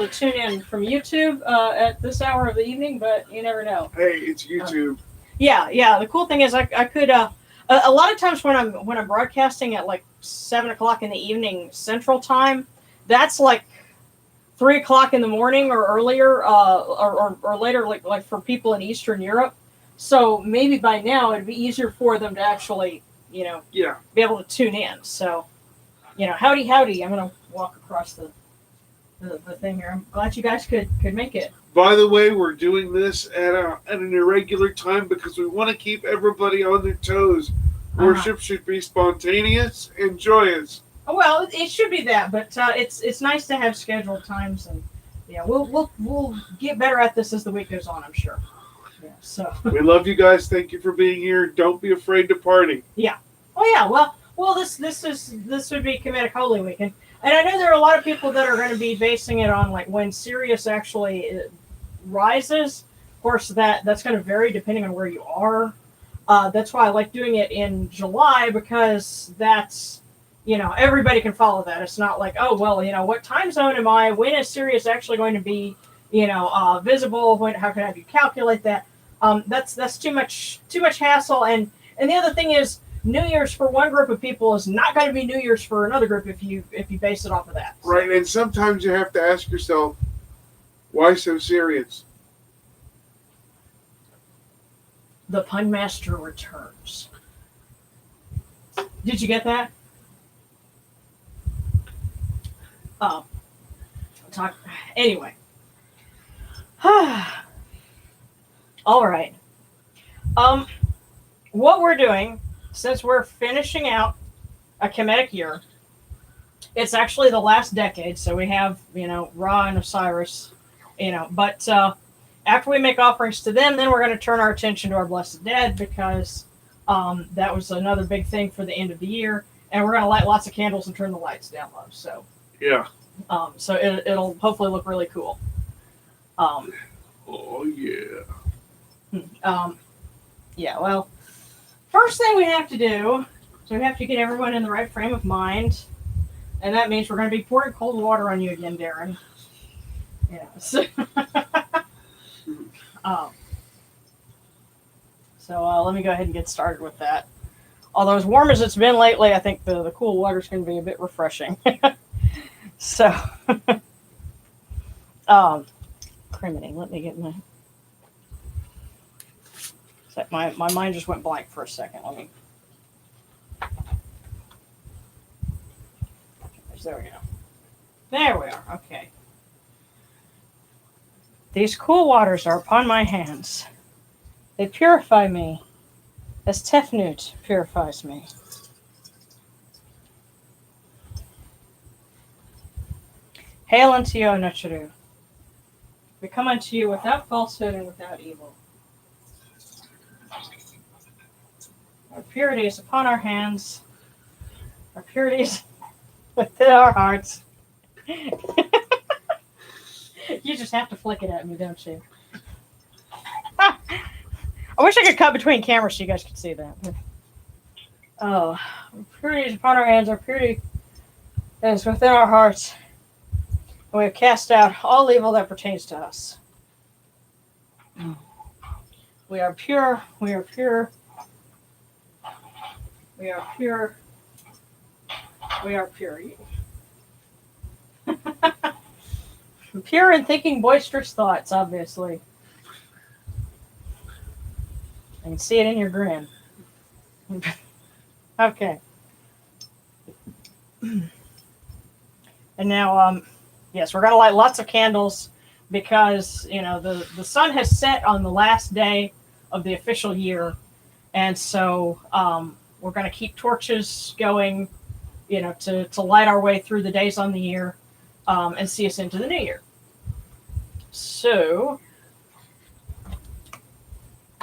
to tune in from YouTube at this hour of the evening, but you never know. Hey, it's YouTube. Yeah. The cool thing is, I could a lot of times when I'm broadcasting at like 7 o'clock in the evening Central Time, that's like 3 o'clock in the morning or earlier, or later, like for people in Eastern Europe. So maybe by now it'd be easier for them to actually, Yeah. be able to tune in. So, howdy. I'm gonna walk across the thing here. I'm glad you guys could make it. By the way, we're doing this at an irregular time because we want to keep everybody on their toes. Worship should be spontaneous and joyous. Well, it should be that, but it's nice to have scheduled times, and yeah, we'll get better at this as the week goes on. I'm sure. Yeah. So. We love you guys. Thank you for being here. Don't be afraid to party. Yeah. Oh yeah. Well, this would be Kemetic Holy Week, and I know there are a lot of people that are going to be basing it on like when Sirius actually rises. Of course, that's going to vary depending on where you are. That's why I like doing it in July, because that's, everybody can follow that. It's not like, oh well, what time zone am I? When is Sirius actually going to be, visible? How can I calculate that? That's too much hassle. And the other thing is, New Year's for one group of people is not going to be New Year's for another group if you base it off of that. So. Right, and sometimes you have to ask yourself, why so serious? The Pun Master returns. Did you get that? Oh. Anyway. All right. What we're doing, since we're finishing out a Kemetic year, it's actually the last decade, so we have, Ra and Osiris, but after we make offerings to them, then we're going to turn our attention to our blessed dead, because that was another big thing for the end of the year, and we're going to light lots of candles and turn the lights down low. So yeah, so it'll hopefully look really cool. Oh yeah. Yeah. Well, first thing we have to do is we have to get everyone in the right frame of mind, and that means we're going to be pouring cold water on you again, Darren. Yeah. So. Let me go ahead and get started with that. Although as warm as it's been lately, I think the cool water is going to be a bit refreshing. So, cremating. Let me get my mind just went blank for a second. There we go. There we are. Okay. These cool waters are upon my hands. They purify me, as Tefnut purifies me. Hail unto you, O Necharu. We come unto you without falsehood and without evil. Our purity is upon our hands. Our purity is within our hearts. You just have to flick it at me, don't you? I wish I could cut between cameras so you guys could see that. Oh, our purity is upon our hands. Our purity is within our hearts. And we have cast out all evil that pertains to us. We are pure. We are pure. We are pure. We are pure. Pure and thinking boisterous thoughts, obviously. I can see it in your grin. Okay. And now, yes, we're going to light lots of candles because, the sun has set on the last day of the official year. And so we're going to keep torches going, to light our way through the days on the year and see us into the new year. So,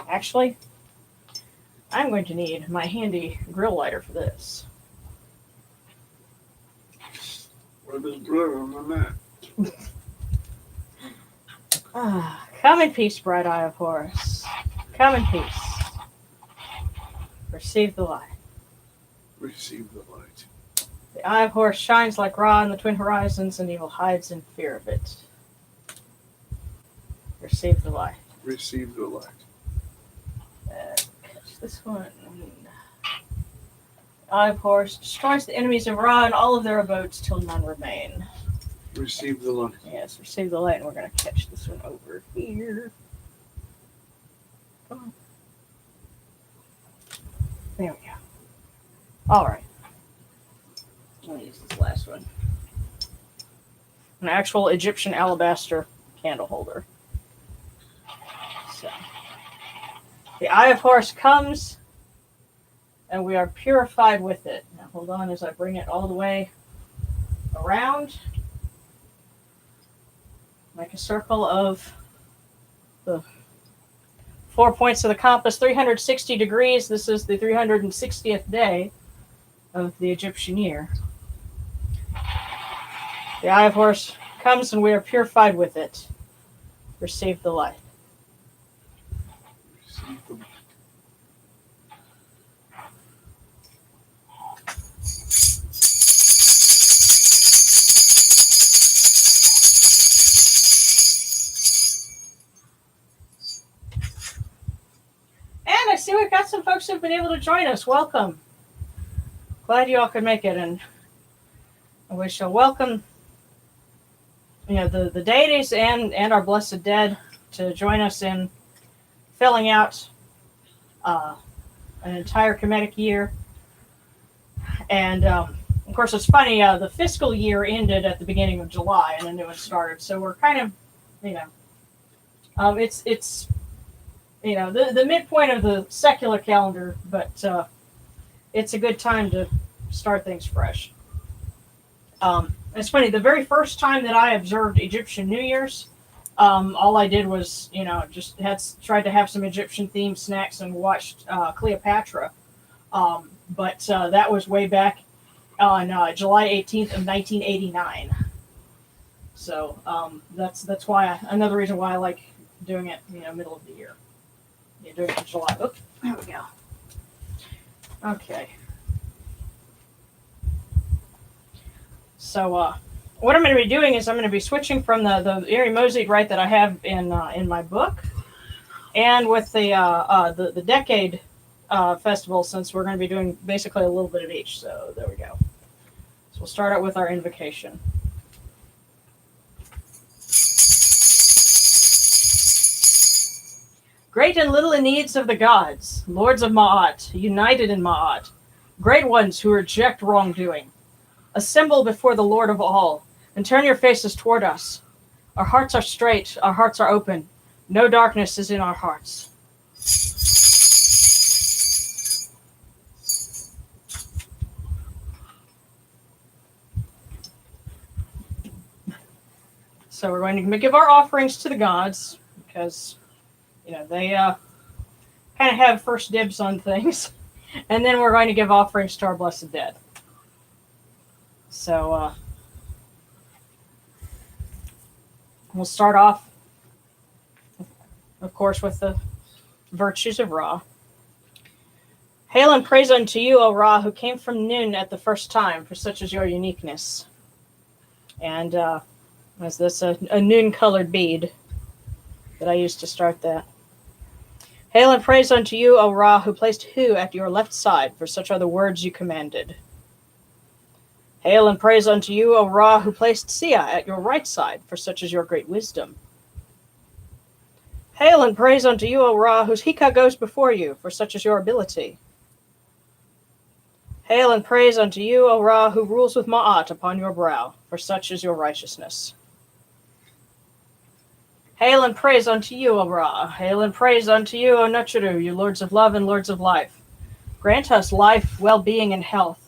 actually, I'm going to need my handy grill lighter for this. What is blue on that? Come in peace, bright eye of Horus. Come in peace. Receive the light. Receive the light. The eye of Horus shines like Ra in the twin horizons, and evil hides in fear of it. Receive the light. Receive the light. Catch this one. Eye of Horus destroys the enemies of Ra and all of their abodes till none remain. Receive the light. Yes, receive the light, and we're going to catch this one over here. Come on. There we go. All right. I'll use this last one. An actual Egyptian alabaster candle holder. So, the Eye of Horus comes, and we are purified with it. Now, hold on as I bring it all the way around. Make a circle of the 4 points of the compass, 360 degrees. This is the 360th day of the Egyptian year. The Eye of Horus comes and we are purified with it. Receive the light. Receive the light. And I see we've got some folks who've been able to join us. Welcome. Glad you all could make it, and we shall welcome the deities and our blessed dead to join us in filling out an entire Kemetic year. And of course, it's funny, the fiscal year ended at the beginning of July and a new one started. So we're kind of, it's the midpoint of the secular calendar, but it's a good time to start things fresh. It's funny, the very first time that I observed Egyptian New Year's, all I did was, just tried to have some Egyptian themed snacks and watched Cleopatra. But that was way back on July 18th of 1989. So that's why another reason why I like doing it, middle of the year. Doing it in July. Oops, there we go. Okay. So what I'm going to be doing is I'm going to be switching from the Eve of Mosyt rite that I have in my book, and with the Decade Festival, since we're going to be doing basically a little bit of each. So there we go. So we'll start out with our invocation. Great and little in needs of the gods, lords of Ma'at, united in Ma'at, great ones who reject wrongdoing. Assemble before the Lord of all, and turn your faces toward us. Our hearts are straight, our hearts are open. No darkness is in our hearts. So we're going to give our offerings to the gods, because they kind of have first dibs on things. And then we're going to give offerings to our blessed dead. So we'll start off, of course, with the virtues of Ra. Hail and praise unto you, O Ra, who came from noon at the first time, for such is your uniqueness. And is this a noon-colored bead that I used to start that? Hail and praise unto you, O Ra, who placed Hu at your left side, for such are the words you commanded. Hail and praise unto you, O Ra, who placed Sia at your right side, for such is your great wisdom. Hail and praise unto you, O Ra, whose Hika goes before you, for such is your ability. Hail and praise unto you, O Ra, who rules with Ma'at upon your brow, for such is your righteousness. Hail and praise unto you, O Ra. Hail and praise unto you, O Nutchuru, you lords of love and lords of life. Grant us life, well-being, and health.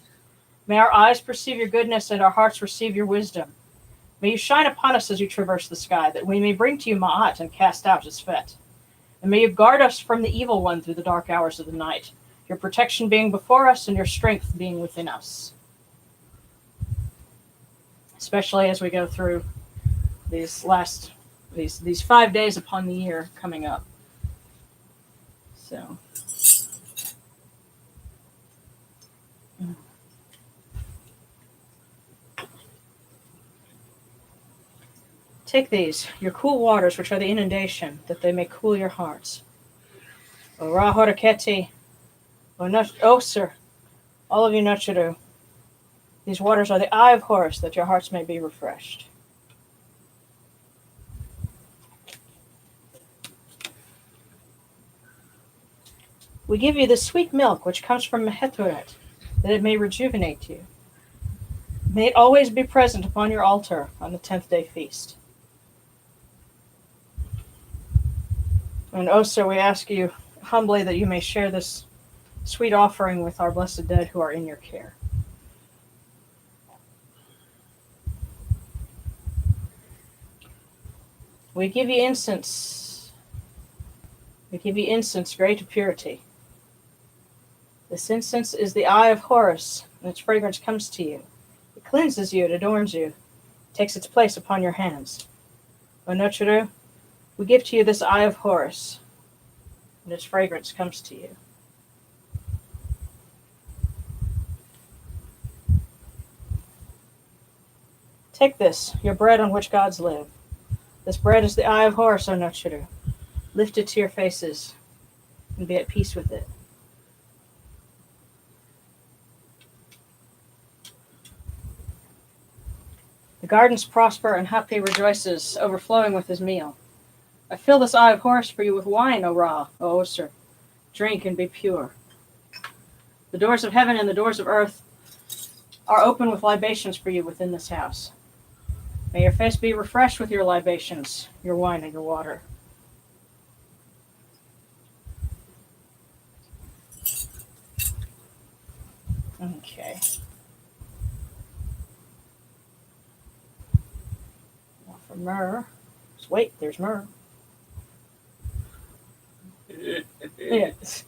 May our eyes perceive your goodness and our hearts receive your wisdom. May you shine upon us as you traverse the sky, that we may bring to you Ma'at and cast out his fet. And may you guard us from the evil one through the dark hours of the night, your protection being before us and your strength being within us. Especially as we go through these 5 days upon the year coming up. So. Take these, your cool waters, which are the inundation, that they may cool your hearts. O Ra Horaketi, O sir, all of you Nutchadu, these waters are the eye of Horus, that your hearts may be refreshed. We give you the sweet milk which comes from Meheturet, that it may rejuvenate you. May it always be present upon your altar on the 10th day feast. And oh, sir, we ask you humbly that you may share this sweet offering with our blessed dead who are in your care. We give you incense. We give you incense, great purity. This incense is the eye of Horus, and its fragrance comes to you. It cleanses you, it adorns you, it takes its place upon your hands. O Notcharu, we give to you this eye of Horus, and its fragrance comes to you. Take this, your bread on which gods live. This bread is the eye of Horus, O Notcharu. Lift it to your faces, and be at peace with it. The gardens prosper, and Hapi rejoices, overflowing with his meal. I fill this eye of Horus for you with wine, O Ra, O Osir. Drink and be pure. The doors of heaven and the doors of earth are open with libations for you within this house. May your face be refreshed with your libations, your wine and your water. Okay. Now for myrrh. Wait, there's myrrh. Yes.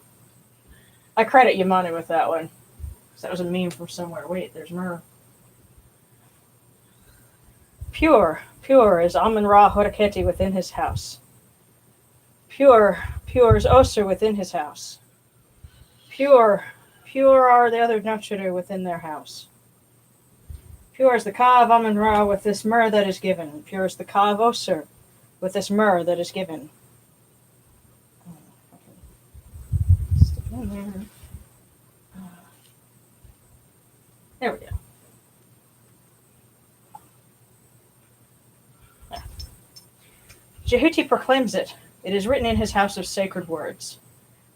I credit Yamane with that one. That was a meme from somewhere. Wait, there's myrrh. Pure is Amun-Ra Horaketi within his house. Pure is Osir within his house. Pure are the other Notcharu within their house. Pure is the Ka of Amun-Ra with this myrrh that is given. Pure is the Ka of Osir with this myrrh that is given. Stick it in there. There we go. Jehuti proclaims it. It is written in his house of sacred words.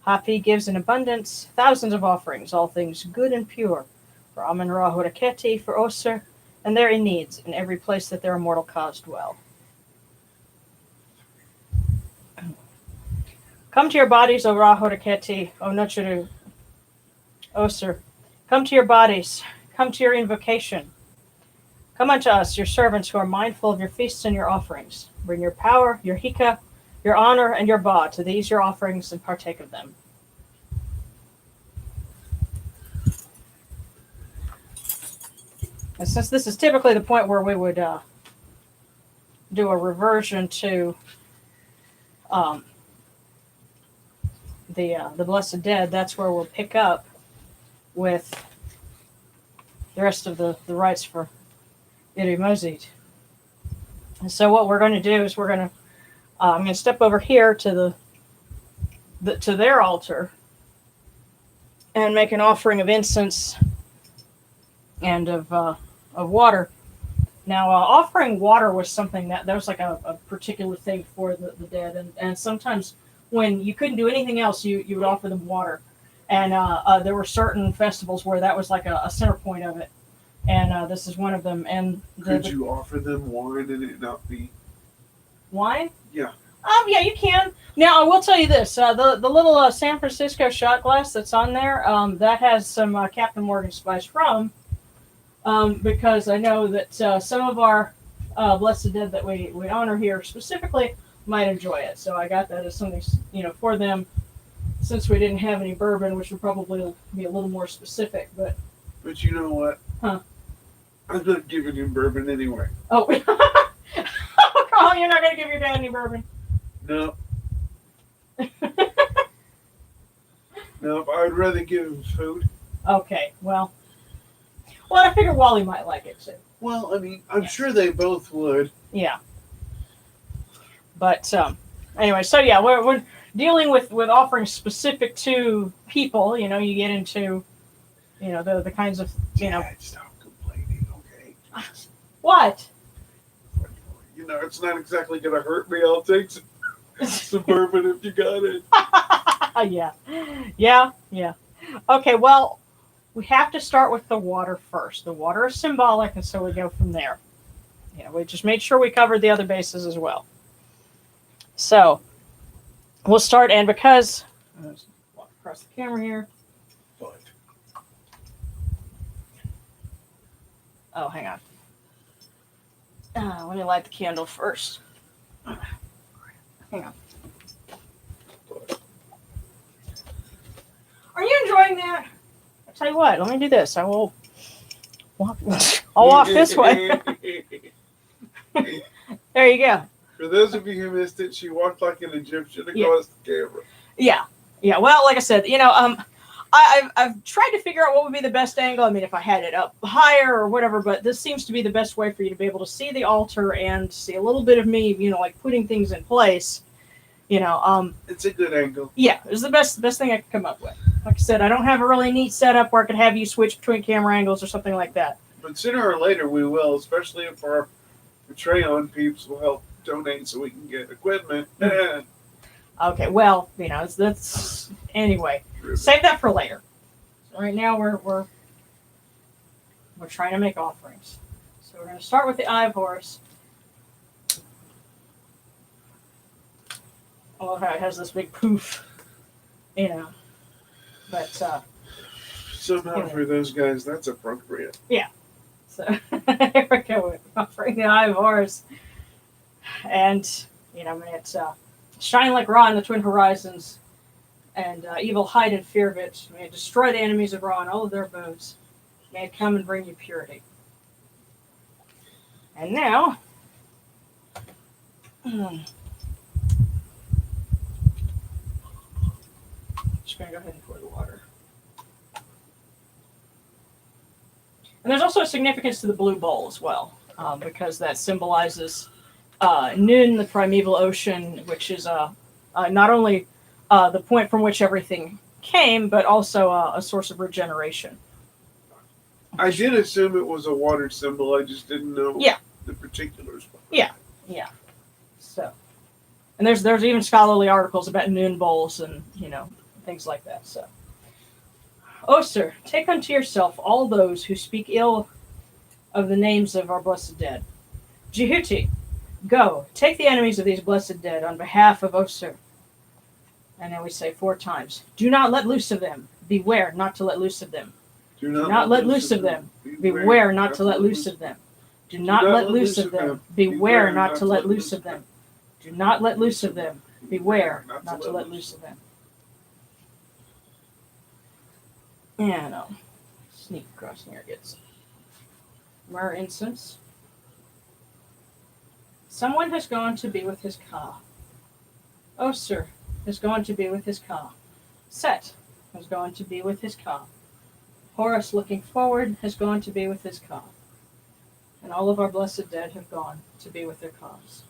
Hapi gives in abundance thousands of offerings, all things good and pure, for Amun-Ra Horaketi, for Osir, and their in needs, in every place that their immortal cause dwell. Come to your bodies, O Ra Horaketi, O Notcharu, Osir. Come to your bodies. Come to your invocation. Come unto us, your servants who are mindful of your feasts and your offerings. Bring your power, your hika, your honor, and your ba to these your offerings and partake of them. And since this is typically the point where we would do a reversion to the Blessed Dead, that's where we'll pick up with the rest of the rites for Eve of Mosyt. And so what we're going to do is I'm going to step over here to to their altar and make an offering of incense and of water. Now, offering water was something that was like a particular thing for the dead, and sometimes when you couldn't do anything else, you would offer them water. And there were certain festivals where that was like a center point of it. And this is one of them. And could you offer them wine and it not be wine? Yeah. Yeah, you can. Now, I will tell you this: the little San Francisco shot glass that's on there, that has some Captain Morgan Spice rum, because I know that some of our Blessed Dead that we honor here specifically might enjoy it. So I got that as something for them, since we didn't have any bourbon, which would probably be a little more specific. But you know what? Huh? I'm not giving him bourbon anyway. Oh, oh, you're not going to give your dad any bourbon? No. No, I'd rather give him food. Okay, well, I figured Wally might like it too. Well, I mean, I'm sure they both would. Yeah. But anyway, so yeah, we're dealing with offerings specific to people. You get into the kinds of Dad, stop complaining, okay? what. It's not exactly gonna hurt me. I'll take some bourbon if you got it. Yeah. Okay, well, we have to start with the water first. The water is symbolic, and so we go from there. We just made sure we covered the other bases as well. So we'll start, and because let's walk across the camera here. But Oh, hang on. Let me light the candle first. Hang on. Are you enjoying that? I'll tell you what. Let me do this. I will walk. I'll walk this way. There you go. For those of you who missed it, she walked like an Egyptian across the camera. Yeah. Well, like I said, I've tried to figure out what would be the best angle. I mean, if I had it up higher or whatever, but this seems to be the best way for you to be able to see the altar and see a little bit of me, like putting things in place. It's a good angle. Yeah, it was the best thing I could come up with. Like I said, I don't have a really neat setup where I could have you switch between camera angles or something like that. But sooner or later we will, especially if our Patreon peeps will help donate so we can get equipment. Okay, well, that's anyway. Save that for later. So right now we're trying to make offerings. So we're going to start with the Eye of Horus. I love how it has this big poof, But somehow for those guys, that's appropriate. Yeah. So here we go. We're offering the Eye of Horus, and it's shine like Ra in the twin horizons, and evil hide in fear of it. May it destroy the enemies of Ra and all of their abodes. May it come and bring you purity. And now, just gonna go ahead and pour the water. And there's also a significance to the blue bowl as well, because that symbolizes Nun, the primeval ocean, which is not only the point from which everything came, but also a source of regeneration. I did assume it was a water symbol. I just didn't know the particulars. Yeah. So, and there's even scholarly articles about Nun bowls and things like that. So, oh sir, take unto yourself all those who speak ill of the names of our blessed dead. Jehuti, go, take the enemies of these blessed dead on behalf of Osir. And then we say 4 times, do not let loose of them. Beware not to let loose of them. Do not let loose of them. Beware not to let loose of them. Do not let loose of them. Beware not to let loose of them. Do not let loose of them. Beware not to let loose of them. And I'll sneak across here, get some myrrh incense. Someone has gone to be with his Ka. Osir has gone to be with his Ka. Set has gone to be with his Ka. Horus, looking forward, has gone to be with his Ka. And all of our blessed dead have gone to be with their Kas.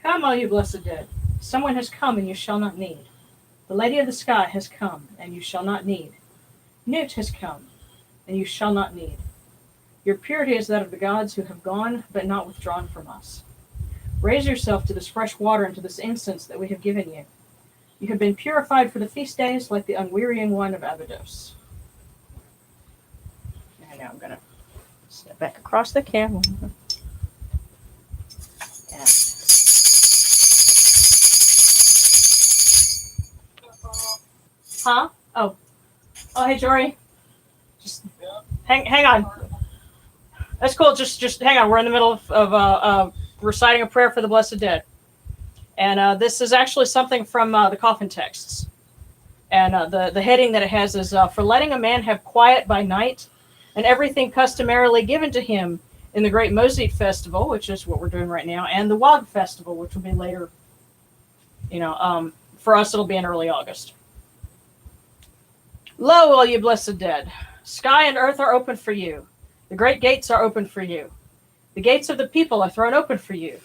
Come, all you blessed dead. Someone has come, and you shall not need. The Lady of the Sky has come, and you shall not need. Nut has come, and you shall not need. Your purity is that of the gods who have gone, but not withdrawn from us. Raise yourself to this fresh water and to this incense that we have given you. You have been purified for the feast days like the unwearying one of Abydos. And now I'm going to step back across the camera. Yeah. Huh? Oh, hey, Jory. Just hang on. That's cool. Just hang on. We're in the middle of reciting a prayer for the blessed dead. And this is actually something from the coffin texts. And the heading that it has is, for letting a man have quiet by night and everything customarily given to him in the great Mosyt festival, which is what we're doing right now, and the Wag festival, which will be later. For us, it'll be in early August. Lo, all you blessed dead. Sky and earth are open for you. The great gates are open for you. The gates of the people are thrown open for you.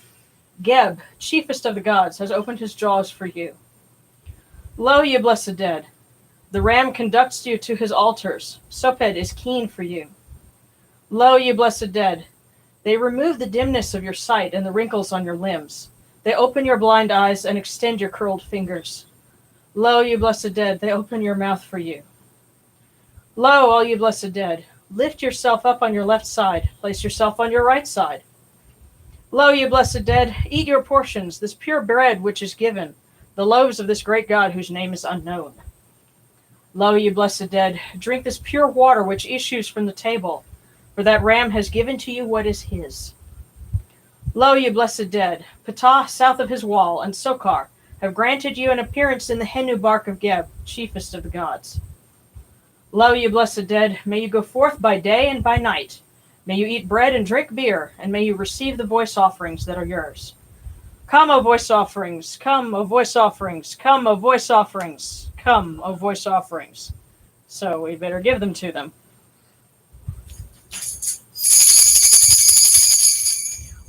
Geb, chiefest of the gods, has opened his jaws for you. Lo, ye blessed dead, the ram conducts you to his altars. Soped is keen for you. Lo, ye blessed dead, they remove the dimness of your sight and the wrinkles on your limbs. They open your blind eyes and extend your curled fingers. Lo, ye blessed dead, they open your mouth for you. Lo, all ye blessed dead, lift yourself up on your left side, place yourself on your right side. Lo, ye blessed dead, eat your portions, this pure bread which is given, the loaves of this great God whose name is unknown. Lo, ye blessed dead, drink this pure water which issues from the table, for that ram has given to you what is his. Lo, ye blessed dead, Ptah, south of his wall, and Sokar have granted you an appearance in the Henu bark of Geb, chiefest of the gods. Lo, ye blessed dead, may you go forth by day and by night. May you eat bread and drink beer, and may you receive the voice offerings that are yours. Come, O voice offerings, come, O voice offerings, come, O voice offerings, come, O voice offerings. So we better give them to them.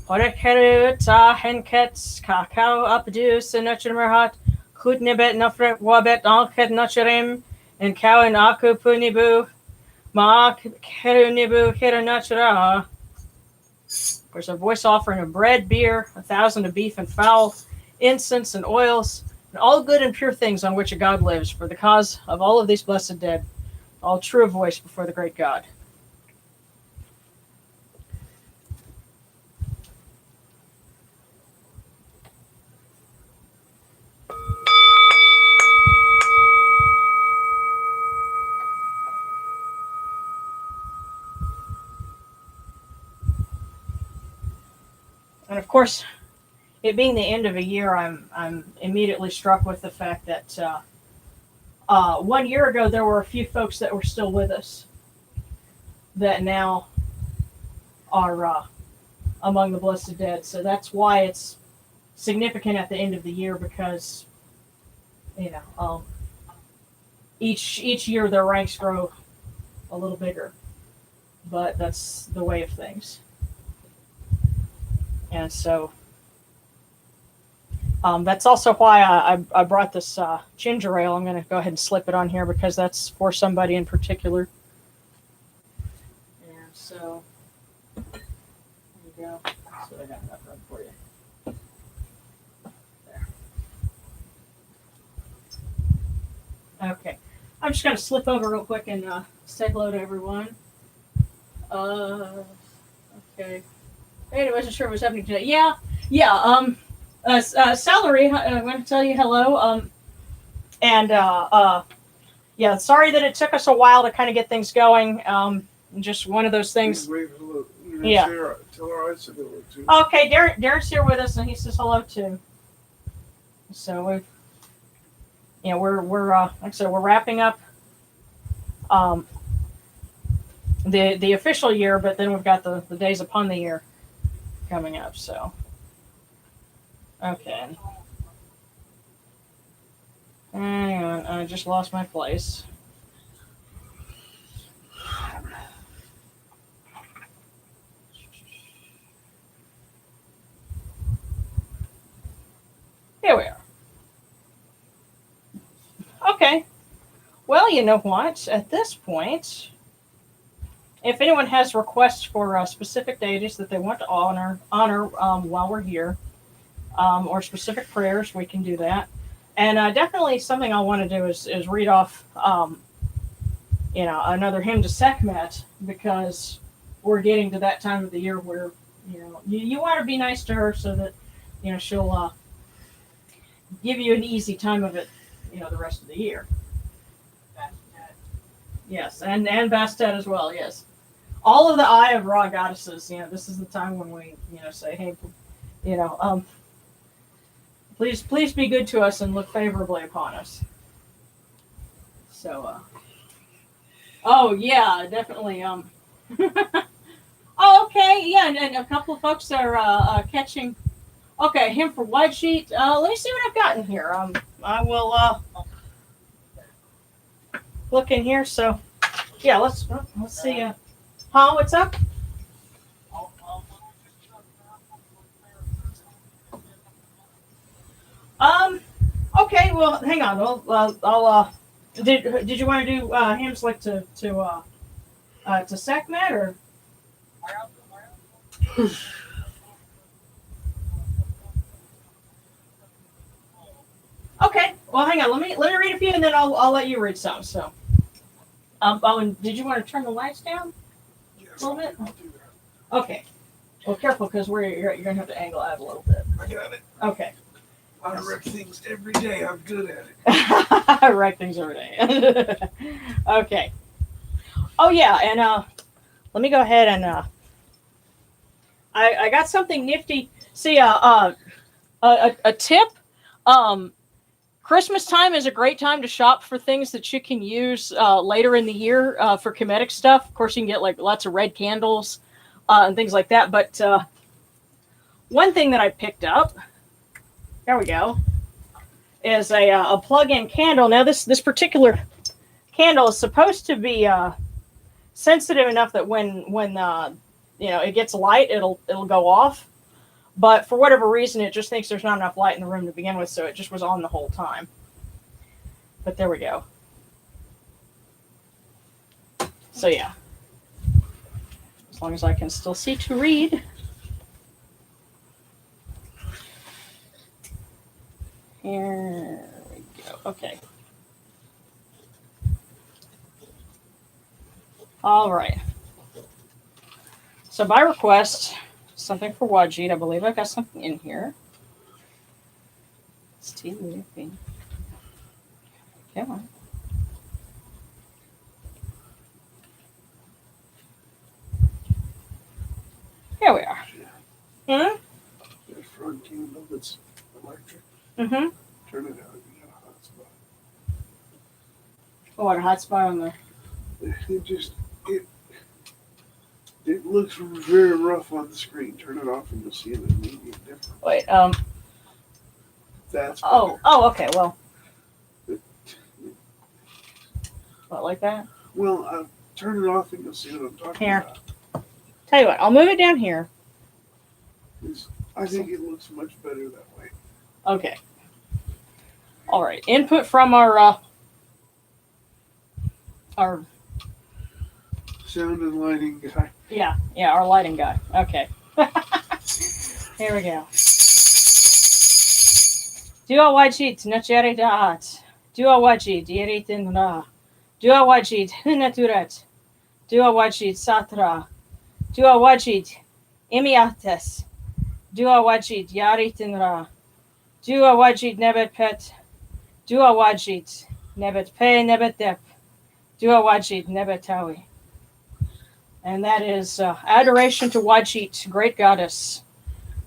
Horekheruta henkets kakao updus and nutchermerhat, kutnibet nufret wabet alket nutcherim, and cow and aku punibu, maak kerunibu keranachra. There's a voice offering of bread, beer, 1,000 of beef and fowl, incense and oils, and all good and pure things on which a God lives, for the cause of all of these blessed dead, all true of voice before the great God. And of course, it being the end of a year, I'm immediately struck with the fact that 1 year ago there were a few folks that were still with us that now are among the blessed dead. So that's why it's significant at the end of the year, because each year their ranks grow a little bigger, but that's the way of things. And so that's also why I brought this ginger ale. I'm going to go ahead and slip it on here because that's for somebody in particular. And so, there you go. So I got enough room for you. There. Okay. I'm just going to slip over real quick and say hello to everyone. Okay. I wasn't sure what was happening today. Yeah. Salary, I want to tell you hello. Yeah, sorry that it took us a while to kind of get things going. Just one of those things. Wait, hello. Yeah. Tell her I said hello too. Okay, Darren's here with us, and he says hello too. So we're like I said, we're wrapping up the official year, but then we've got the days upon the year coming up. So okay. Hang on, I just lost my place. Here we are. Okay. Well, you know what? At this point, if anyone has requests for specific deities that they want to honor while we're here, or specific prayers, we can do that. And definitely something I want to do is read off, another hymn to Sekhmet, because we're getting to that time of the year where, you want to be nice to her so that, she'll give you an easy time of it, the rest of the year. Yes, and Bastet as well, yes. All of the Eye of Ra goddesses, this is the time when we, say, hey, please be good to us and look favorably upon us. So, oh yeah, definitely. Oh, okay, yeah, and a couple of folks are catching. Okay, him for White Sheet. Let me see what I've got in here. I will look in here. So, yeah, let's see. What's up? well, hang on. I'll. Did you want to do hymns like to Sekhmet or? Okay. Well, hang on. Let me read a few, and then I'll let you read some. So, oh, and did you want to turn the lights down Yes, a little bit? I'll do that. Okay. Well, careful because you're gonna have to angle out a little bit. I got it. Okay. I wreck things every day. I'm good at it. I wreck things every day. Okay. Oh yeah, and let me go ahead and I got something nifty. See, a tip. Christmas time is a great time to shop for things that you can use later in the year for Kemetic stuff. Of course, you can get like lots of red candles and things like that. But one thing that I picked up, there we go, is a plug-in candle. Now, this particular candle is supposed to be sensitive enough that when it gets light, it'll go off. But for whatever reason, it just thinks there's not enough light in the room to begin with, so it just was on the whole time. But there we go. So yeah, as long as I can still see to read. Here we go. Okay. All right. So by request, something for Wajid. I believe I've got something in here. It's TV. Come on. Here we are. Hmm? The front candle that's electric. Mm-hmm. Turn it out. You got a hot spot. Oh, what a hot spot on the. It looks very rough on the screen. Turn it off and you'll see an immediate difference. Wait. That's Oh. Oh. Okay. Well. What, like that? Well, turn it off and you'll see what I'm talking Here. about. Tell you what. I'll move it down here. I think it looks much better that way. Okay. All right. Input from our Sound and lighting guy. yeah, our lighting guy. Okay. Here we go. Dua wajid nachari daat. Dua wajid yeritin ra. Dua wajid hunaturat. Dua wajid satra. Dua wajid imiates. Dua wajid yaritin ra. Dua wajid nebet pet. Dua wajid nebet pe nebet dep. Dua wajid nebet tawi. And that is adoration to Wajit, great goddess.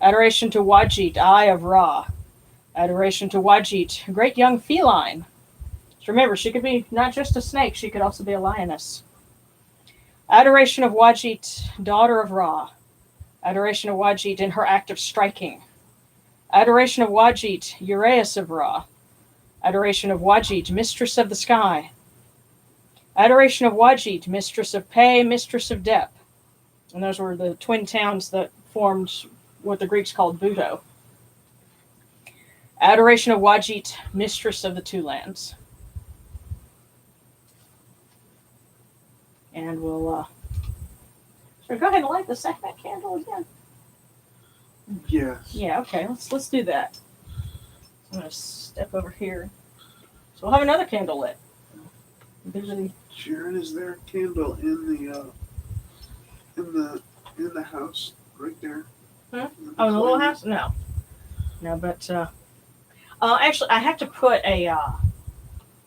Adoration to Wajit, eye of Ra. Adoration to Wajit, great young feline. So remember, she could be not just a snake, she could also be a lioness. Adoration of Wajit, daughter of Ra. Adoration of Wajit in her act of striking. Adoration of Wajit, Uraeus of Ra. Adoration of Wajit, mistress of the sky. Adoration of Wajit, mistress of Pe, mistress of Dep. And those were the twin towns that formed what the Greeks called Buto. Adoration of Wajit, mistress of the two lands. And we'll so go ahead and light the Sekhmet candle again. Yes. Yeah, okay, let's do that. I'm gonna step over here. So we'll have another candle lit. Sharon, is there a candle in the house right there? Huh? Oh, in the little house? No, but actually, I have to put a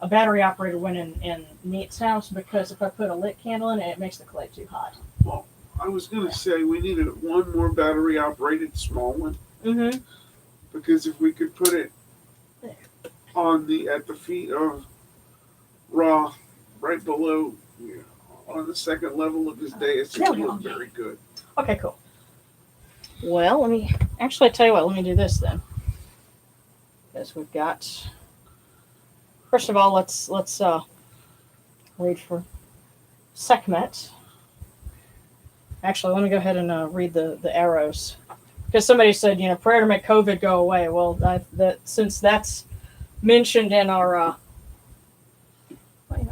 battery operated one in Neat's house because if I put a lit candle in it, it makes the clay too hot. Well, I was gonna say we needed one more battery operated small one. Mm-hmm. Because if we could put it at the feet of Ra, right below, on the second level of his dais, it would look very good. Okay, cool. Well, let me tell you what. Let me do this then, because we've got. First of all, let's read for Sekhmet. Actually, let me go ahead and read the arrows, because somebody said prayer to make COVID go away. Well, since that's mentioned in our.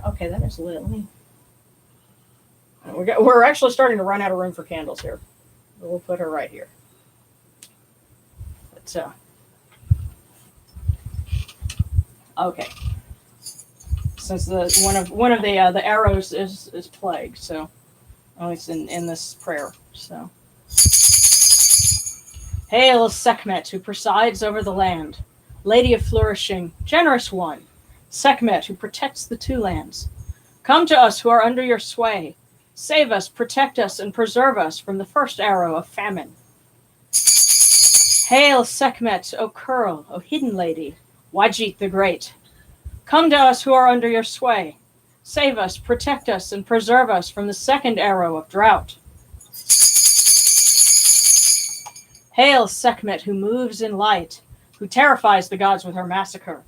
Okay, that is lit. We're actually starting to run out of room for candles here. We'll put her right here. But, okay. Since one of the arrows is plague, so it's in this prayer. So, hail Sekhmet, who presides over the land, Lady of flourishing, generous one, Sekhmet, who protects the two lands. Come to us who are under your sway. Save us, protect us, and preserve us from the first arrow of famine. Hail Sekhmet, O Curl, O hidden lady, Wajit the great. Come to us who are under your sway. Save us, protect us, and preserve us from the second arrow of drought. Hail Sekhmet, who moves in light, who terrifies the gods with her massacre.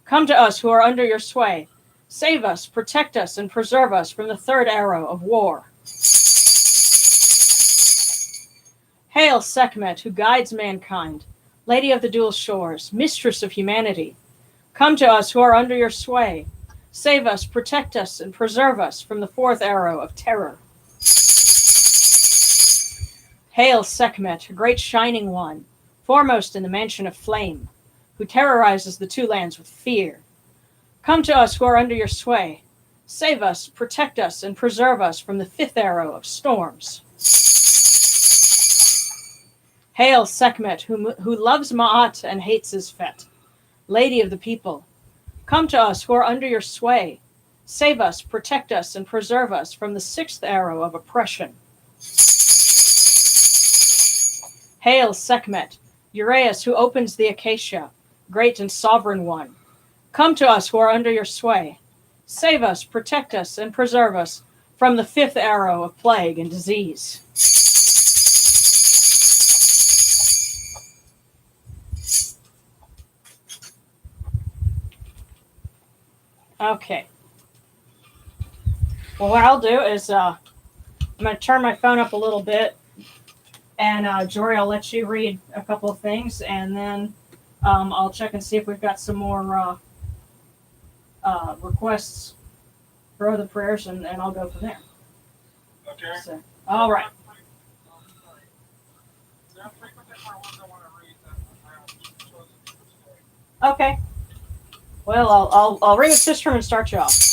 Come to us who are under your sway. Save us, protect us, and preserve us from the third arrow of war. Hail Sekhmet, who guides mankind, Lady of the dual shores, mistress of humanity. Come to us who are under your sway. Save us, protect us, and preserve us from the fourth arrow of terror. Hail Sekhmet, great shining one, foremost in the mansion of flame, who terrorizes the two lands with fear. Come to us who are under your sway. Save us, protect us, and preserve us from the fifth arrow of storms. Hail Sekhmet, who loves Ma'at and hates his Fet, Lady of the people. Come to us who are under your sway. Save us, protect us, and preserve us from the sixth arrow of oppression. Hail Sekhmet, Uraeus, who opens the acacia, great and sovereign one. Come to us who are under your sway. Save us, protect us, and preserve us from the fifth arrow of plague and disease. Okay. Well, what I'll do is I'm going to turn my phone up a little bit, and Jory, I'll let you read a couple of things, and then I'll check and see if we've got some more requests for other prayers, and I'll go from there. Okay. So, all right. Okay. Well, I'll ring a sistrum and start you off.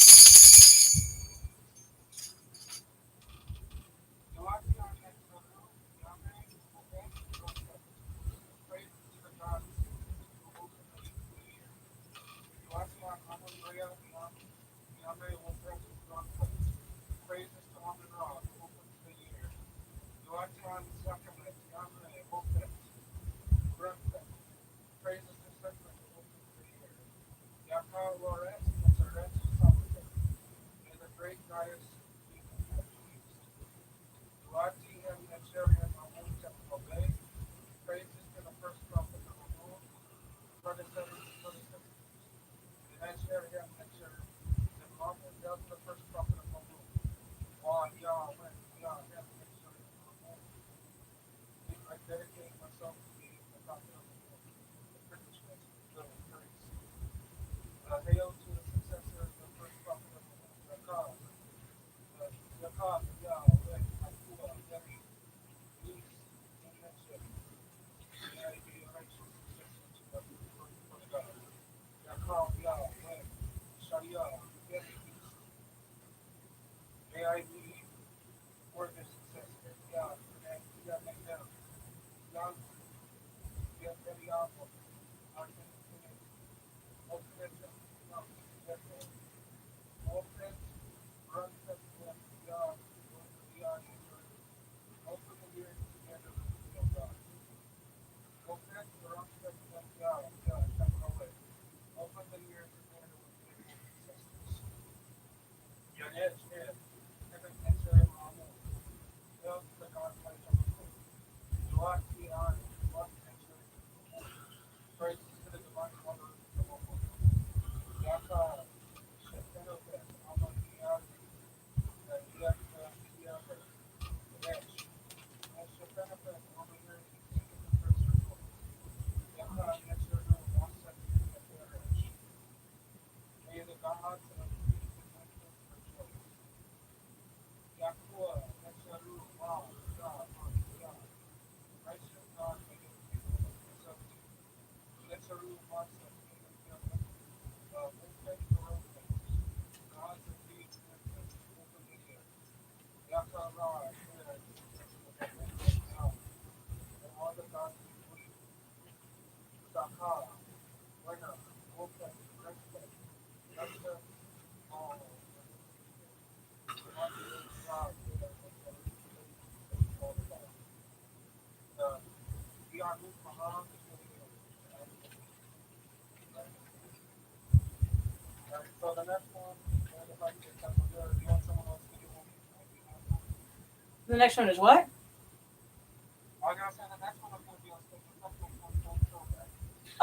The next one is what?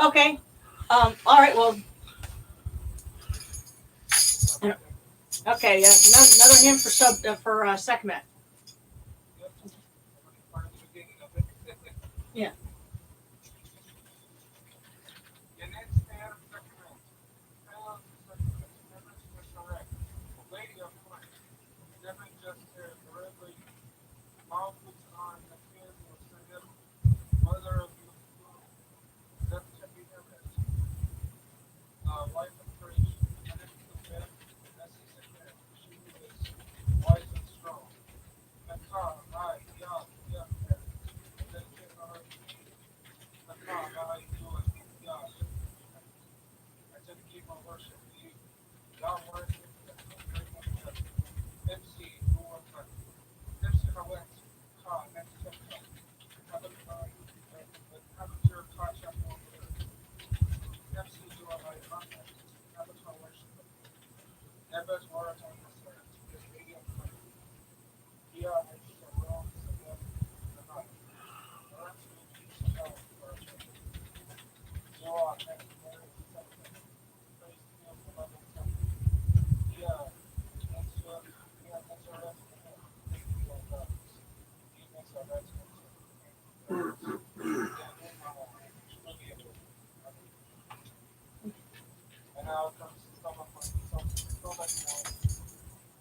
Okay. All right. Well. Okay. Yeah. Another hymn for Sekhmet. Yeah.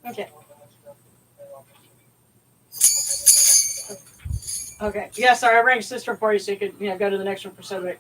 Okay. Okay. Yeah. Sorry, I rang sister for you so you could go to the next one for Sekhmet.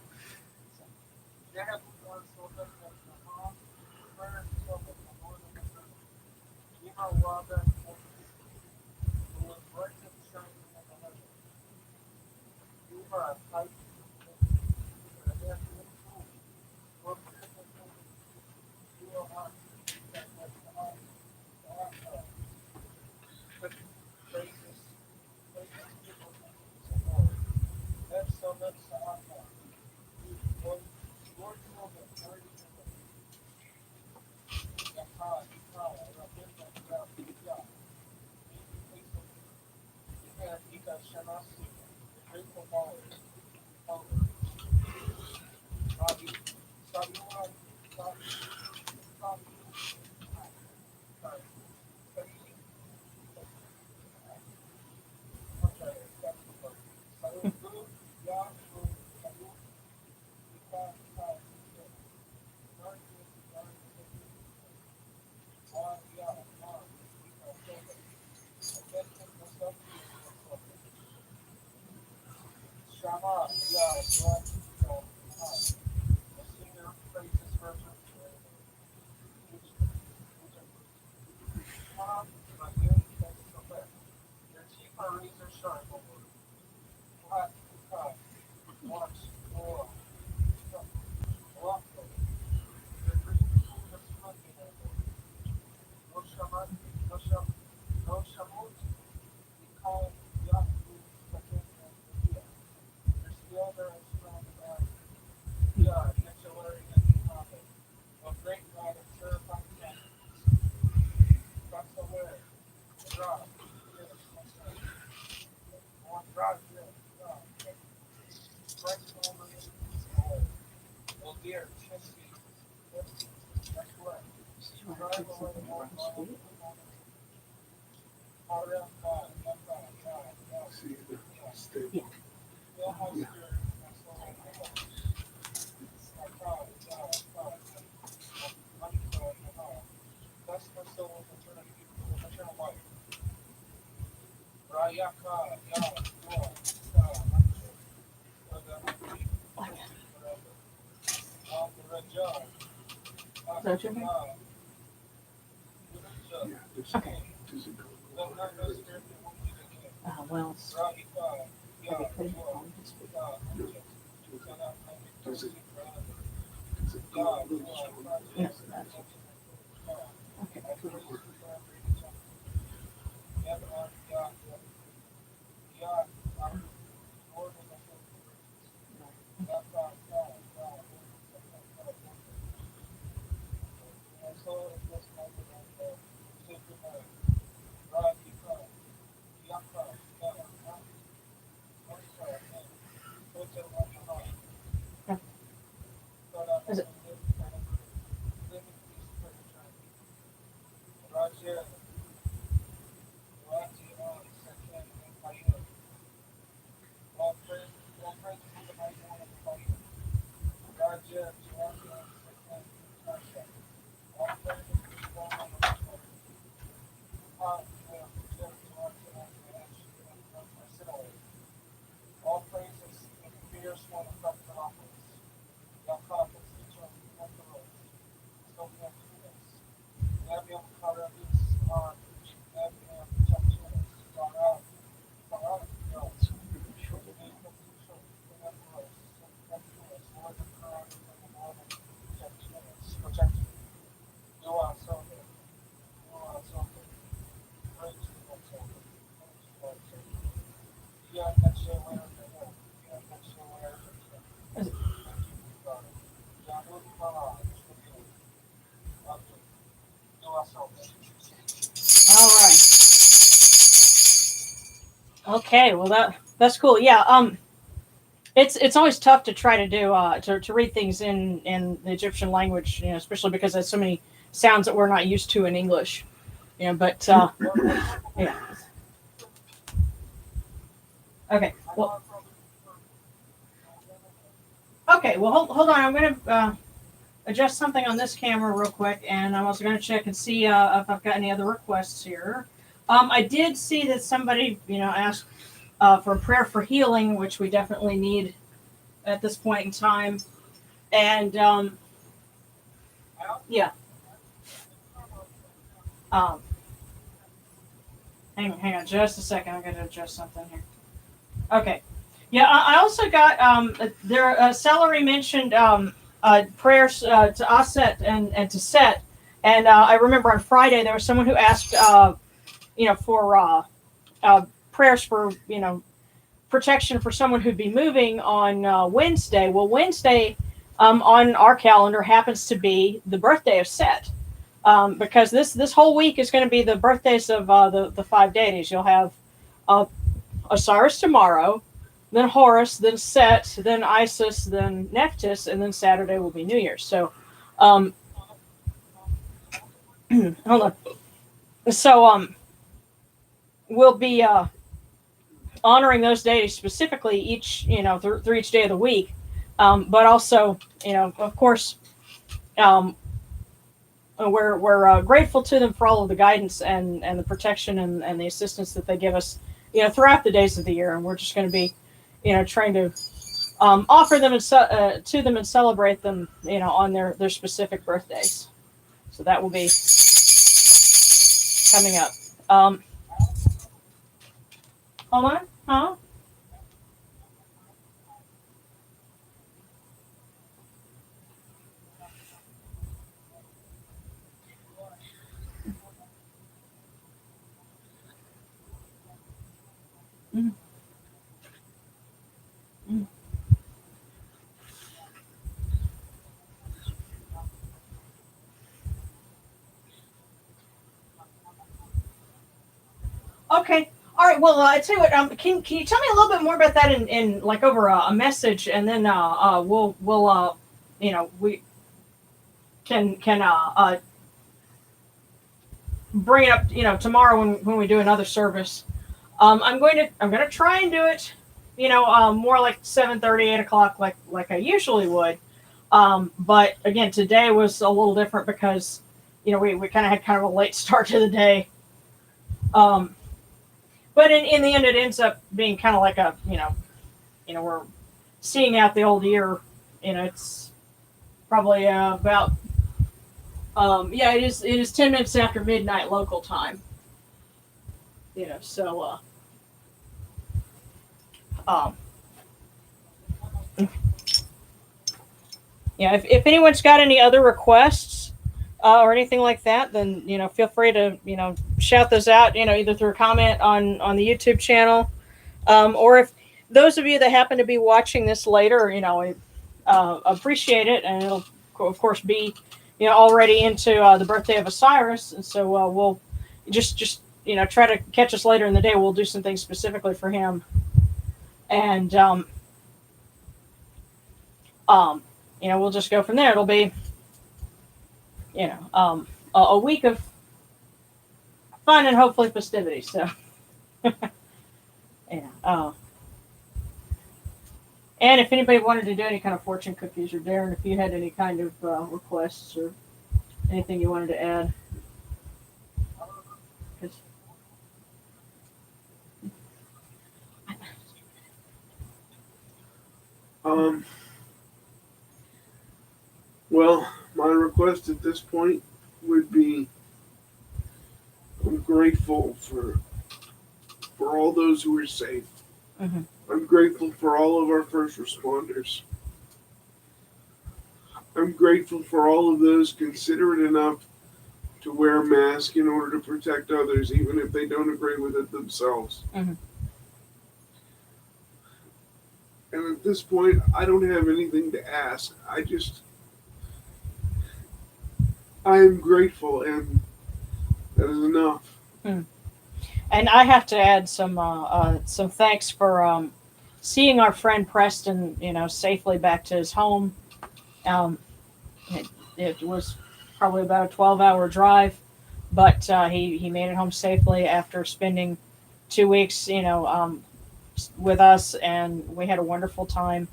Is that your name? Okay. Well, have you put it on this week? No, okay, cool. Is it? Is it? All right. Okay. Well, that's cool. Yeah. It's always tough to try to do to read things in the Egyptian language, especially because there's so many sounds that we're not used to in English. But yeah. Okay. Well. Okay. Well, hold on. I'm gonna adjust something on this camera real quick, and I'm also gonna check and see if I've got any other requests here. I did see that somebody asked for a prayer for healing, which we definitely need at this point in time. And yeah, um, hang on just a second. I'm going to adjust something here. Okay. Yeah, I also got there. Celery mentioned prayers to Aset and to Set, and I remember on Friday there was someone who asked, for prayers for protection for someone who'd be moving on Wednesday. Well, Wednesday on our calendar happens to be the birthday of Set. Because this whole week is going to be the birthdays of the five deities. You'll have uh, Osiris tomorrow, then Horus, then Set, then Isis, then Nephthys, and then Saturday will be New Year's. So, hold on. So, we'll be honoring those deities specifically each, through each day of the week. But also, of course, um, we're grateful to them for all of the guidance and the protection and the assistance that they give us, throughout the days of the year. And we're just going to be, trying to offer them to them and celebrate them, on their specific birthdays. So that will be coming up. Hold on, huh? Mm, mm. Okay. All right. Well, I tell you what. Can you tell me a little bit more about that in like over a message, and then we'll we can bring it up tomorrow when we do another service. I'm going to try and do it more like 7:30, 8 o'clock, like I usually would. But again, today was a little different because we kind of had kind of a late start to the day. um, but in the end it ends up being kind of like a we're seeing out the old year. It's probably about yeah, it is 10 minutes after midnight local time. So um Yeah, if anyone's got any other requests or anything like that, then feel free to shout those out. Either through a comment on the YouTube channel, or if those of you that happen to be watching this later, appreciate it, and it'll of course be already into the birthday of Osiris, and so we'll just try to catch us later in the day. We'll do some things specifically for him, and we'll just go from there. It'll be a week of fun and hopefully festivity. So yeah. And if anybody wanted to do any kind of fortune cookies, or Darren, if you had any kind of requests or anything you wanted to add. 'Cause- Well, my request at this point would be, I'm grateful for all those who are safe. Mm-hmm. I'm grateful for all of our first responders. I'm grateful for all of those considerate enough to wear a mask in order to protect others, even if they don't agree with it themselves. Mm-hmm. And at this point, I don't have anything to ask. I am grateful, and that is enough. Mm. And I have to add some thanks for seeing our friend Preston, safely back to his home. Um, it was probably about a 12-hour drive, but he made it home safely after spending 2 weeks, with us, and we had a wonderful time.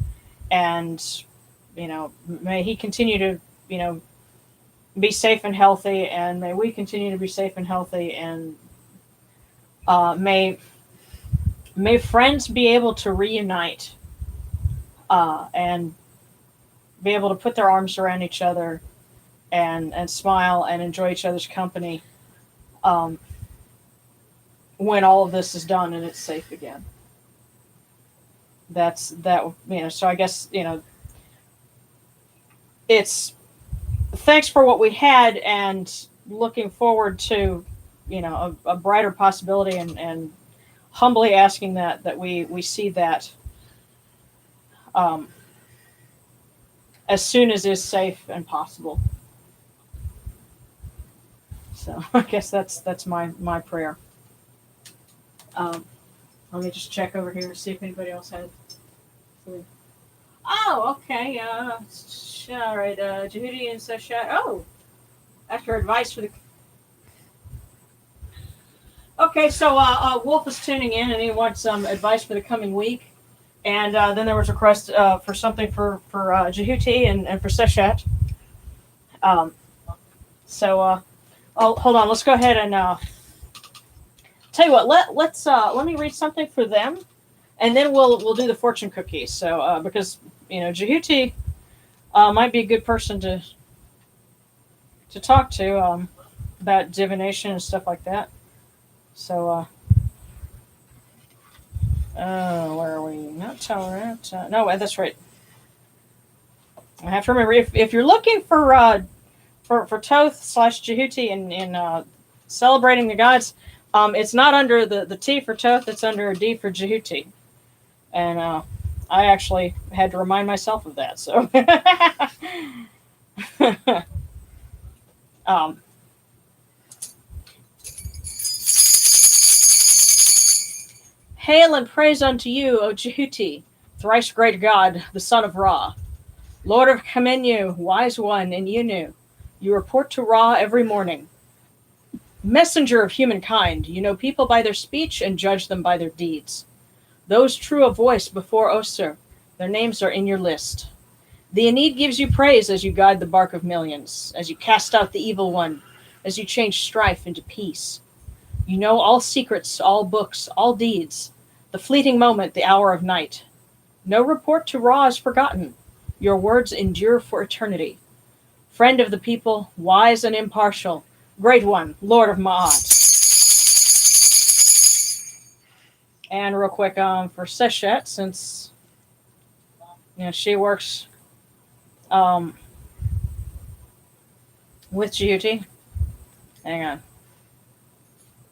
And may he continue to be safe and healthy, and may we continue to be safe and healthy, and may friends be able to reunite and be able to put their arms around each other and smile and enjoy each other's company when all of this is done and it's safe again. That's that. So I guess it's thanks for what we had, and looking forward to a brighter possibility, and humbly asking that we see that as soon as is safe and possible. So I guess that's my prayer. Let me just check over here and see if anybody else had. Oh, okay. All right. Jehudi and Seshat. Oh, after advice for the. Okay, so Wolf is tuning in, and he wants some advice for the coming week. And then there was a request for something for Jehuti and for Seshat. So hold on. Let's go ahead and tell you what. Let me read something for them, and then we'll do the fortune cookies. So because Jehuti might be a good person to talk to about divination and stuff like that. So where are we? Not tolerant. No, that's right. I have to remember if you're looking for Toth / Jehuti in celebrating the gods, it's not under the T for Toth. It's under a D for Jehuti, and I actually had to remind myself of that. So, hail and praise unto you, O Jehuti, thrice great God, the son of Ra. Lord of Kamenu, wise one, and Yunu, you report to Ra every morning. Messenger of humankind, you know people by their speech and judge them by their deeds. Those true of voice before Osir, their names are in your list. The Aeneid gives you praise as you guide the bark of millions, as you cast out the evil one, as you change strife into peace. You know all secrets, all books, all deeds, the fleeting moment, the hour of night. No report to Ra is forgotten. Your words endure for eternity. Friend of the people, wise and impartial, great one, Lord of Ma'at. And real quick, for Seshet, since she works Um, with Judy. Hang on.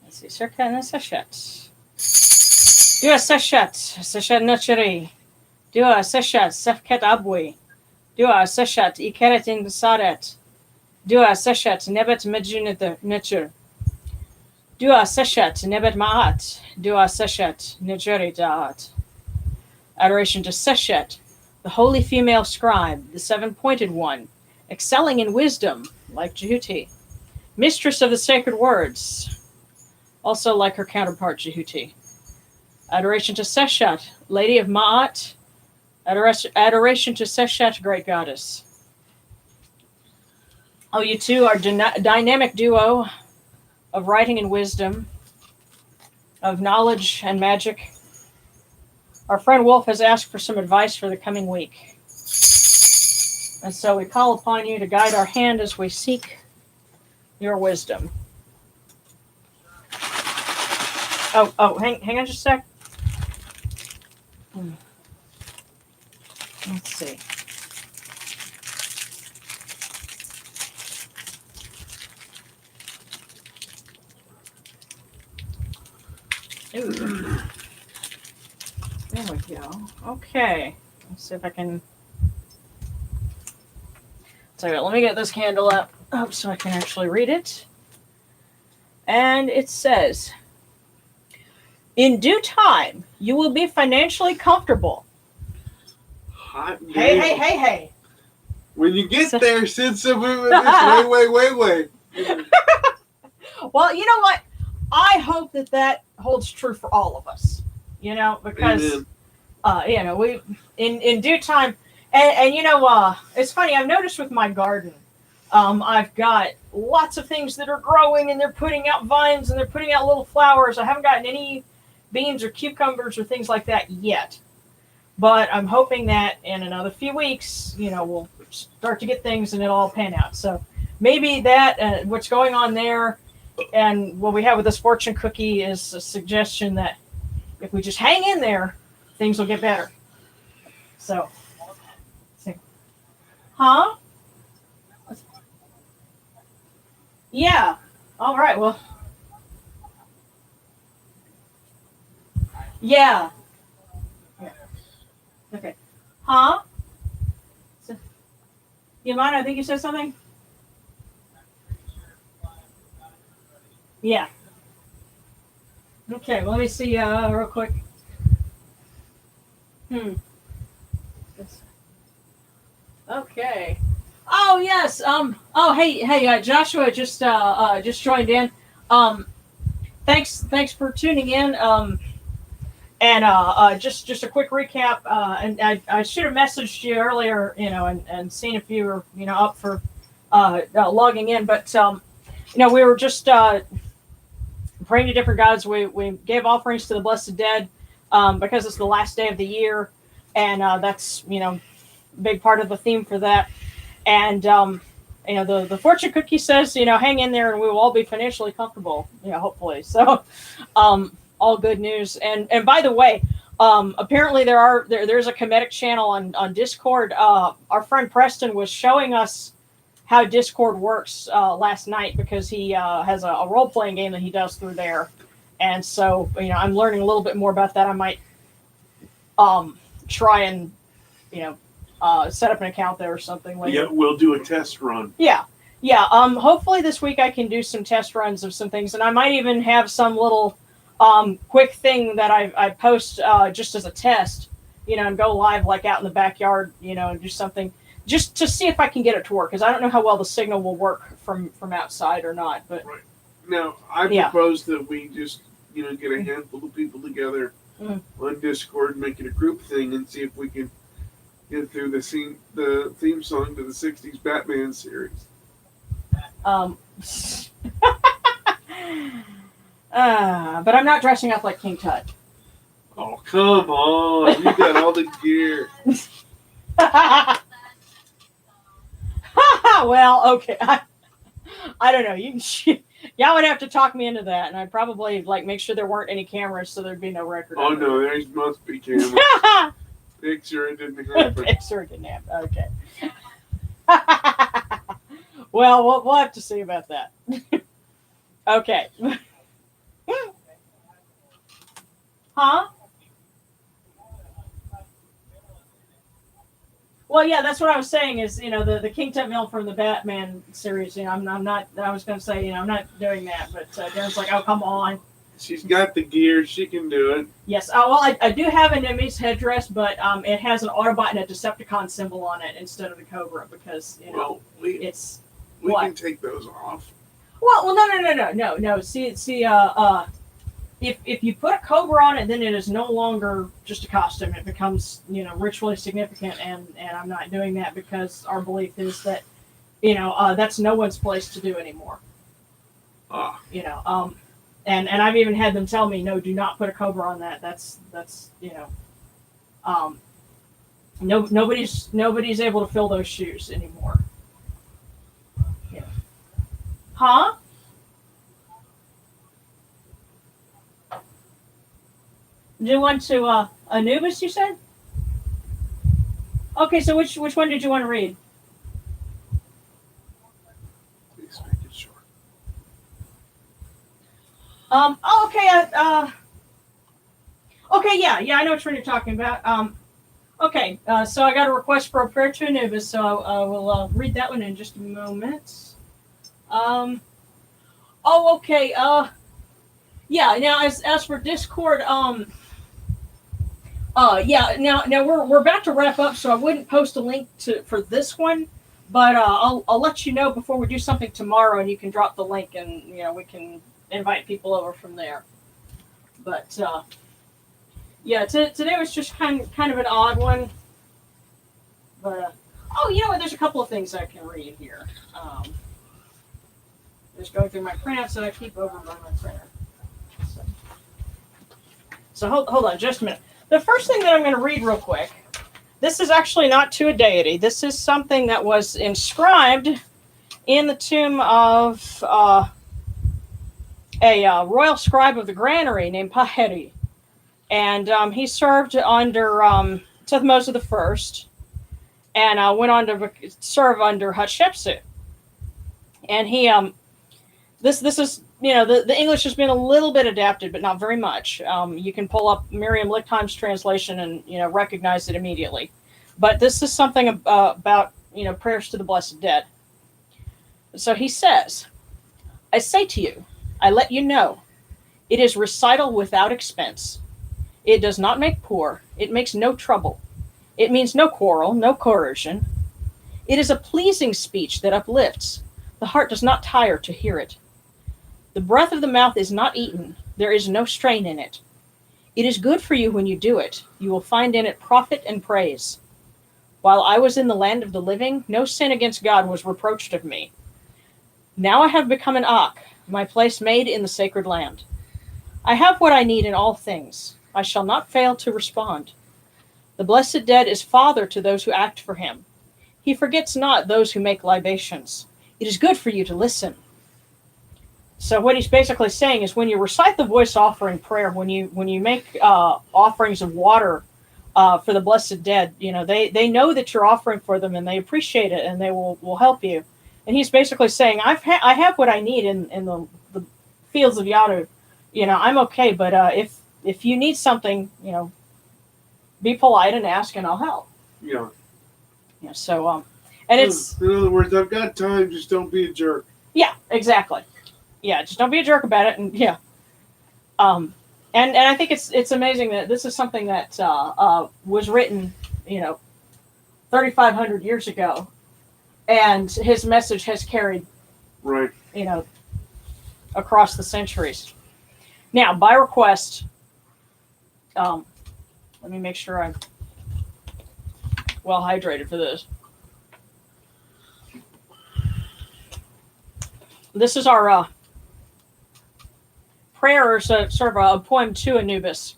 Let's see. Circa and sachet. Do a sachet. Sachet naturally. Do a sachet. Safket abwi. Do a sachet. Ikeratin saret. Do a sachet. Nebet medjunit nature. Do a sachet. Nebet maat. Do a sachet. Nigeri daat. Adoration to Seshet, the holy female scribe, the seven-pointed one, excelling in wisdom, like Jehuti, mistress of the sacred words, also like her counterpart Jehuti. Adoration to Seshet, lady of Ma'at. Adoration to Seshet, great goddess. Oh, you two are dynamic duo of writing and wisdom, of knowledge and magic. Our friend Wolf has asked for some advice for the coming week. And so we call upon you to guide our hand as we seek your wisdom. Hang on just a sec. Let's see. Ooh. There we go. Okay. Let's see if I can. So let me get this candle up so I can actually read it. And it says, in due time, you will be financially comfortable. Hot Hey. When you get there, send some wait. Well, you know what? I hope that holds true for all of us. Because, we in due time, and it's funny. I've noticed with my garden, I've got lots of things that are growing and they're putting out vines and they're putting out little flowers. I haven't gotten any beans or cucumbers or things like that yet, but I'm hoping that in another few weeks, we'll start to get things and it'll all pan out. So maybe that what's going on there, and what we have with this fortune cookie is a suggestion that if we just hang in there, things will get better. So, huh? Yeah. All right. Well, yeah. Okay. Huh? You mind? I think you said something. Yeah. Okay, well, let me see real quick. Okay. Oh yes. Hey. Joshua just joined in. Thanks for tuning in. And just a quick recap. And I should have messaged you earlier, and seen if you were, up for logging in. But we were just praying to different gods. We gave offerings to the blessed dead because it's the last day of the year, and that's a big part of the theme for that. And the fortune cookie says hang in there and we will all be financially comfortable, hopefully. So all good news. And by the way, apparently there's a Kemetic channel on Discord. Our friend Preston was showing us how Discord works last night because he has a role-playing game that he does through there. And so, I'm learning a little bit more about that. I might try and, set up an account there or something later. Yeah, we'll do a test run. Yeah. Hopefully this week I can do some test runs of some things. And I might even have some little quick thing that I post just as a test, and go live like out in the backyard, and do something just to see if I can get it to work, because I don't know how well the signal will work from outside or not. But right now, I propose that we just get a handful of people together on Discord, make it a group thing, and see if we can get through the theme song to the '60s Batman series. But I'm not dressing up like King Tut. Oh, come on. You got all the gear. Well, okay. I don't know. Y'all would have to talk me into that, and I'd probably make sure there weren't any cameras, so there'd be no record. Oh no, there must be cameras. Picture it didn't happen. Picture it didn't happen. Okay. Well, we'll have to see about that. Okay. Huh? Well, yeah, that's what I was saying. Is the King Tut villain from the Batman series? I'm not. I was going to say I'm not doing that, but Darren's like, oh, come on. She's got the gear. She can do it. Yes. Well, I do have an Emmy's headdress, but it has an Autobot and a Decepticon symbol on it instead of the Cobra because it's. We can take those off. Well, no. See. If you put a Cobra on it, then it is no longer just a costume. It becomes ritually significant, and I'm not doing that because our belief is that that's no one's place to do anymore. And I've even had them tell me, no, do not put a Cobra on that. That's nobody's able to fill those shoes anymore. Yeah. Huh? Do one to Anubis, you said? Okay, so which one did you want to read? Please make it short. Okay. Okay, yeah, I know which one you're talking about. Okay, so I got a request for a prayer to Anubis, so I will read that one in just a moment. Okay. Yeah. Now, as for Discord, yeah. Now we're about to wrap up, so I wouldn't post a link for this one, but I'll let you know before we do something tomorrow, and you can drop the link, and we can invite people over from there. But yeah, today was just kind of an odd one. But oh, you know what? There's a couple of things I can read here. Just going through my printouts that I keep over by my printer. So hold on just a minute. The first thing that I'm going to read real quick, this is actually not to a deity. This is something that was inscribed in the tomb of a royal scribe of the granary named Paheri. And he served under Thutmose I and went on to serve under Hatshepsut. And he, this is, the English has been a little bit adapted, but not very much. You can pull up Merriam-Lichtheim's translation and, recognize it immediately. But this is something about, prayers to the blessed dead. So he says, I say to you, I let you know, it is recital without expense. It does not make poor. It makes no trouble. It means no quarrel, no coercion. It is a pleasing speech that uplifts. The heart does not tire to hear it. The breath of the mouth is not eaten. There is no strain in it. It is good for you when you do it. You will find in it profit and praise. While I was in the land of the living, no sin against God was reproached of me. Now I have become an Ak, my place made in the sacred land. I have what I need in all things. I shall not fail to respond. The blessed dead is father to those who act for him. He forgets not those who make libations. It is good for you to listen. So what he's basically saying is when you recite the voice offering prayer, when you make offerings of water for the blessed dead, they know that you're offering for them and they appreciate it and they will help you. And he's basically saying, I have what I need in the fields of Yadu. I'm okay, but if you need something, be polite and ask, and I'll help. Yeah. Yeah. So and it's in other words, I've got time. Just don't be a jerk. Yeah. Exactly. Yeah. Just don't be a jerk about it, and yeah. And I think it's amazing that this is something that was written, 3,500 years ago, and his message has carried, right, across the centuries. Now, by request, let me make sure I'm well hydrated for this. This is our prayer, or sort of a poem to Anubis.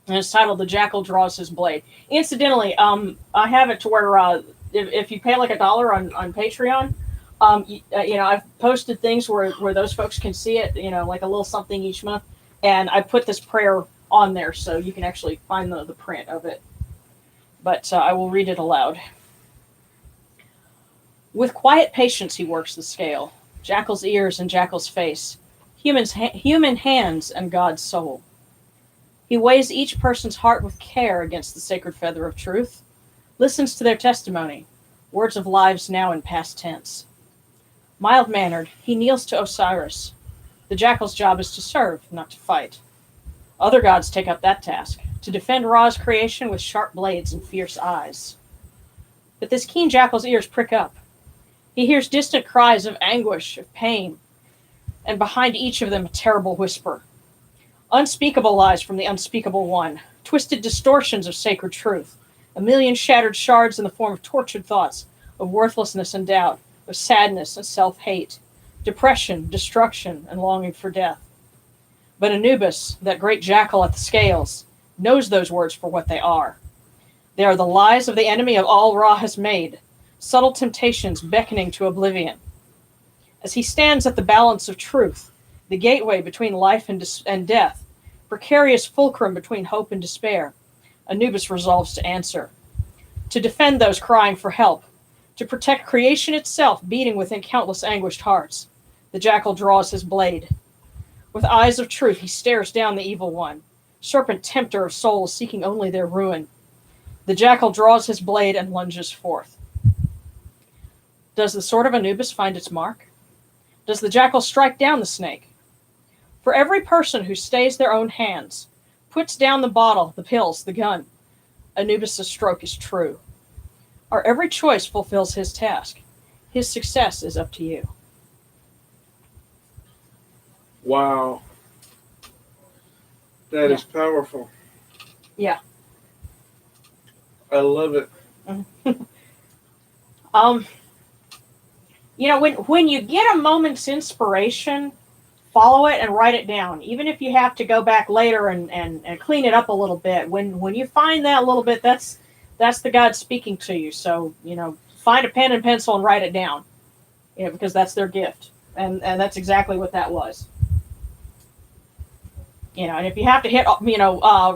And it's titled "The Jackal Draws His Blade." Incidentally, I have it to where if you pay like $1 on Patreon, I've posted things where those folks can see it, like a little something each month. And I put this prayer on there so you can actually find the print of it. But I will read it aloud. With quiet patience he works the scale, jackal's ears and jackal's face, human hands and God's soul. He weighs each person's heart with care against the sacred feather of truth, listens to their testimony, words of lives now in past tense. Mild-mannered, he kneels to Osiris. The jackal's job is to serve, not to fight. Other gods take up that task, to defend Ra's creation with sharp blades and fierce eyes. But this keen jackal's ears prick up. He hears distant cries of anguish, of pain, and behind each of them a terrible whisper. Unspeakable lies from the unspeakable one, twisted distortions of sacred truth, a million shattered shards in the form of tortured thoughts, of worthlessness and doubt, of sadness and self-hate, depression, destruction, and longing for death. But Anubis, that great jackal at the scales, knows those words for what they are. They are the lies of the enemy of all Ra has made, subtle temptations beckoning to oblivion. As he stands at the balance of truth, the gateway between life and death, precarious fulcrum between hope and despair, Anubis resolves to answer, to defend those crying for help, to protect creation itself beating within countless anguished hearts. The jackal draws his blade. With eyes of truth he stares down the evil one, serpent tempter of souls seeking only their ruin. The jackal draws his blade and lunges forth. Does the sword of Anubis find its mark? Does the jackal strike down the snake? For every person who stays their own hands, puts down the bottle, the pills, the gun, Anubis' stroke is true. Our every choice fulfills his task. His success is up to you. Wow. That is powerful. Yeah. I love it. When you get a moment's inspiration, follow it and write it down. Even if you have to go back later and clean it up a little bit. When you find that little bit, that's the God speaking to you. So, find a pen and pencil and write it down. Because that's their gift. And that's exactly what that was. And if you have to hit,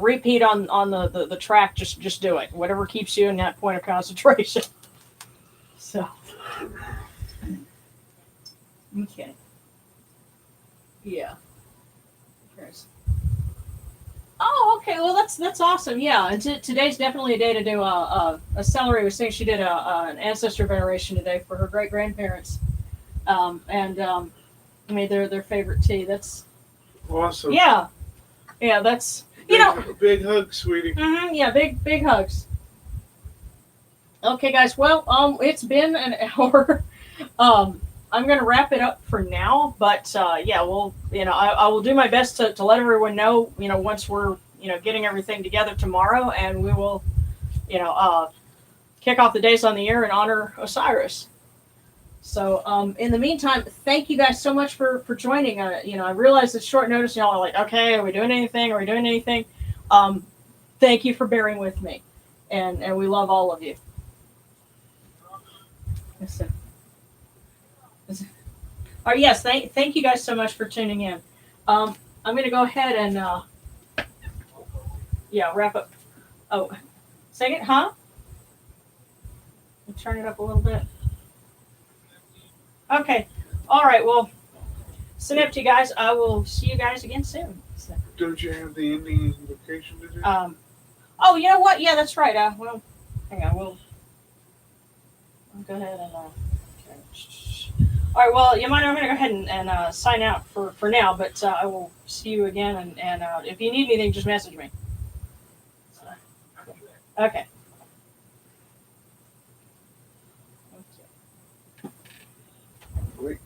repeat on the track, just do it. Whatever keeps you in that point of concentration. So, okay. Yeah. Oh, okay. Well, that's awesome. Yeah, and today's definitely a day to do a Celery was saying she did an ancestor veneration today for her great grandparents, and made their favorite tea. That's awesome. Yeah. That's big hugs, sweetie. Yeah, big hugs. Okay, guys. Well, it's been an hour. I'm going to wrap it up for now, but I will do my best to let everyone know, once we're, getting everything together tomorrow, and we will, kick off the days on the air in honor Osiris. So, in the meantime, thank you guys so much for joining. I realize it's short notice. Y'all are like, okay, are we doing anything? Thank you for bearing with me, and we love all of you. Yes, thank you guys so much for tuning in. I'm going to go ahead and wrap up. Oh, second, huh? Turn it up a little bit. Okay. All right. Well, Synapti guys, I will see you guys again soon. So. Don't you have the ending invocation to do? Oh, you know what? Yeah, that's right. Well, hang on. I'll go ahead and. Okay. All right. Well, I'm going to go ahead and sign out for now, but I will see you again. And if you need anything, just message me. Okay. Wait.